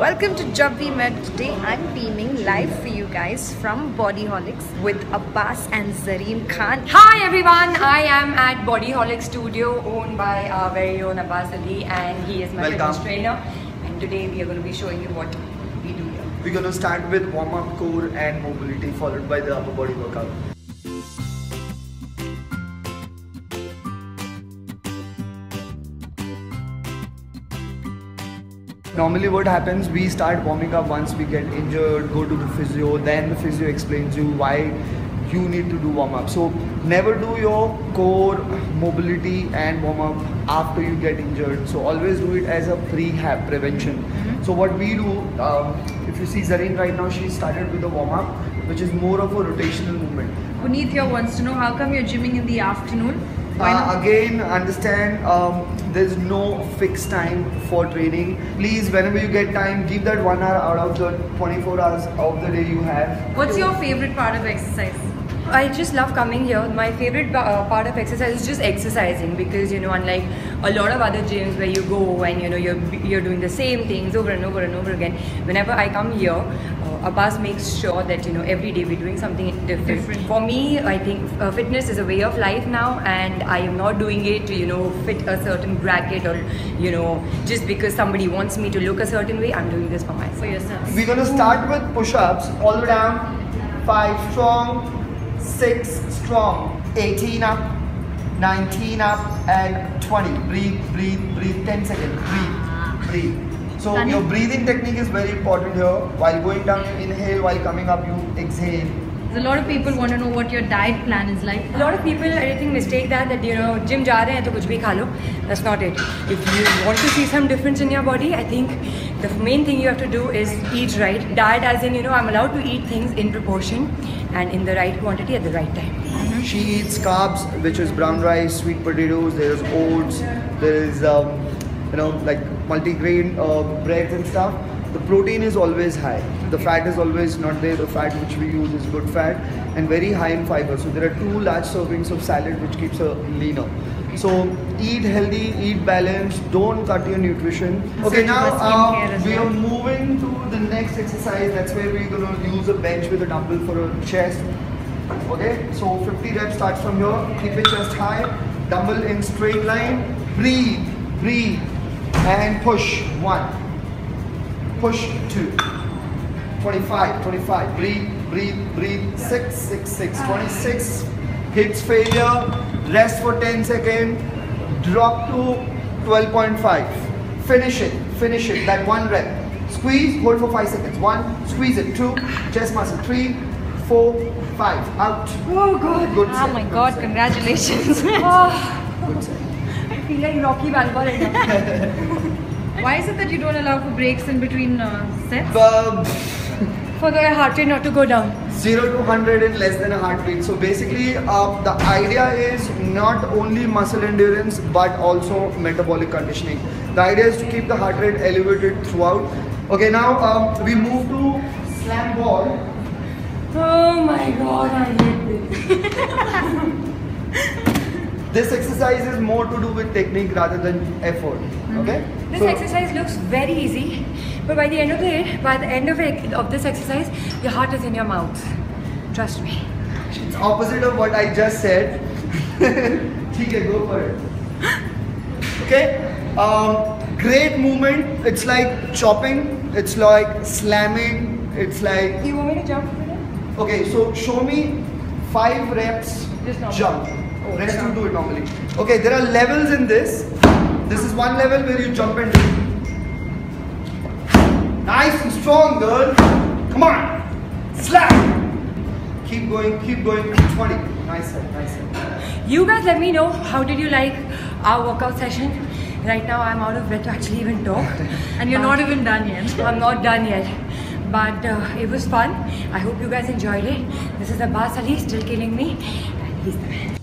Welcome to Jab We Met. Today I'm beaming live for you guys from Bodyholics with Abbas and Zareen Khan. Hi everyone, I am at Bodyholics Studio owned by our very own Abbas Ali, and he is my fitness trainer. And today we are going to be showing you what we do here. We're going to start with warm-up, core and mobility, followed by the upper body workout. Normally what happens, we start warming up once we get injured, go to the physio, then the physio explains you why you need to do warm-up. So never do your core, mobility and warm-up after you get injured. So always do it as a prehab, prevention. So what we do, if you see Zareen right now, she started with a warm-up, which is more of a rotational movement. Puneet here wants to know how come you're gymming in the afternoon? Again, understand there's no fixed time for training. Please, whenever you get time, give that 1 hour out of the 24 hours of the day you have. What's your favorite part of exercise? I just love coming here. My favorite part of exercise is just exercising, because unlike a lot of other gyms where you go and you're doing the same things over and over and over again, whenever I come here, Abbas makes sure that every day we're doing something different. For me, I think fitness is a way of life now, and I am not doing it to fit a certain bracket or just because somebody wants me to look a certain way. I'm doing this for myself. For yourself. We're gonna start with push-ups all the way down. 5 strong, 6 strong, 18 up, 19 up, and 20. Breathe, breathe, breathe. 10 seconds. Breathe, breathe. So your breathing technique is very important here. While going down, you inhale. While coming up, you exhale. A lot of people want to know what your diet plan is like. A lot of people, I think, mistake that gym ja rahe hain to kuch bhi kha lo. That's not it. If you want to see some difference in your body, I think the main thing you have to do is eat right. Diet as in, I'm allowed to eat things in proportion and in the right quantity at the right time. She eats carbs, which is brown rice, sweet potatoes, there's oats, there is like multigrain breads and stuff. The protein is always high. The fat is always not there. The fat which we use is good fat and very high in fiber. So there are 2 large servings of salad, which keeps her leaner. So eat healthy, eat balanced, don't cut your nutrition. Okay, now we are moving to the next exercise. That's where we're going to use a bench with a dumbbell for a chest. Okay, so 50 reps starts from here. Keep your chest high, dumbbell in straight line. Breathe, breathe, and push. 1. Push 2. 25, 25. Breathe, breathe, breathe. 6, 6, 6. 26. Hips failure. Rest for 10 seconds. Drop to 12.5. Finish it. Finish it. That 1 rep. Squeeze. Hold for 5 seconds. 1. Squeeze it. 2. Chest muscle. 3, 4, 5. Out. Oh God. Good Oh set. my God! Set. Congratulations. Good set. I feel like Rocky Balboa. Why is it that you don't allow for breaks in between sets? For the heart rate not to go down. 0 to 100 in less than a heartbeat. So basically, the idea is not only muscle endurance but also metabolic conditioning. The idea is to keep the heart rate elevated throughout. Okay, now we move to slam ball. Oh my God, I hate this. This exercise is more to do with technique rather than effort. Okay. This exercise looks very easy, but by the end of this exercise, your heart is in your mouth. Trust me. It's opposite of what I just said. Okay, go for it. Okay. Great movement. It's like chopping. It's like slamming. It's like. You want me to jump with it? Okay, so show me 5 reps jump. Rest you do it normally. Okay, there are levels in this. This is one level where you jump and do. Nice and strong, girl. Come on. Slap. Keep going, keep going. 20. Nice set, nice set. You guys let me know, how did you like our workout session? Right now I'm out of breath to actually even talk. And you're not even done yet. I'm not done yet. But it was fun. I hope you guys enjoyed it. This is Abbas Ali, still killing me. And he's the man.